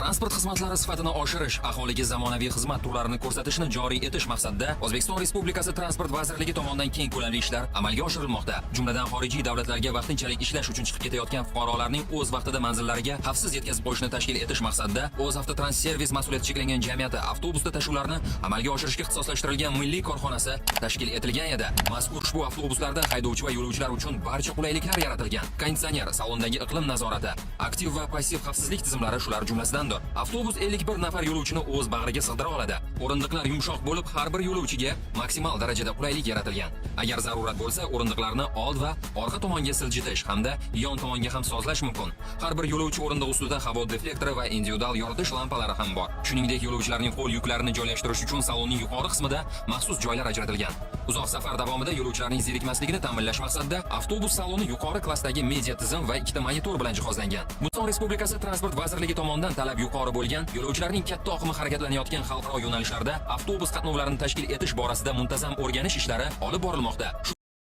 Transport xizmatlari sifatini oshirish, aholiga zamonaviy xizmat turlarini ko'rsatishni joriy etish maqsadida O'zbekiston Respublikasi Transport vazirligi tomonidan keng ko'lamli ishlar amalga oshirilmoqda. Jumladan xorijiy davlatlarga vaqtinchalik ishlash uchun chiqib ketayotgan fuqarolarning o'z vaqtida manzillariga xavfsiz yetkazib qo'yishni tashkil etish maqsadida O'z Avtotransservis mas'uliyati cheklangan jamiyati avtobusda tashuvlarni amalga oshirishga ixtisoslashtirilgan milliy korxonasi tashkil etilgan edi. Mazkur ushbu avtobuslarda haydovchi va yo'lovchilar uchun barcha qulayliklar yaratilgan. Konditsioner, salondagi iqlim nazorati, aktiv va passiv xavfsizlik tizimlari shular jumlasidandir. Avtobus 51 nafar yo'lovchini o'z bag'riga sig'dira oladi. O'rindiqlar yumshoq bo'lib, har bir yo'lovchiga maksimal darajada qulaylik yaratilgan. Agar zarurat bo'lsa, o'rindiqlarni old va orqa tomonga siljitish hamda yon tomonga ham sozlash mumkin. Har bir yo'lovchi o'rindiq ustida havo deflektori va individual yoritish lampalari ham bor. Shuningdek, yo'lovchilarning qo'l yuklarini joylashtirish uchun salonning yuqori qismida maxsus joylar ajratilgan. Uzoq safar davomida yo'lovchilarning zerikmasligini ta'minlash maqsadida avtobus saloni yuqori klassdagi media tizim va ikkita monitor bilan jihozlangan. O'zbekiston Respublikasi Transport vazirligi tomonidan talab yuqori bo'lgan yo'lovchilarning katta oqimi harakatlanayotgan xalqaro yo'nalishlarda avtobus qatnovlarini tashkil etish borasida muntazam o'rganish ishlari olib borilmoqda.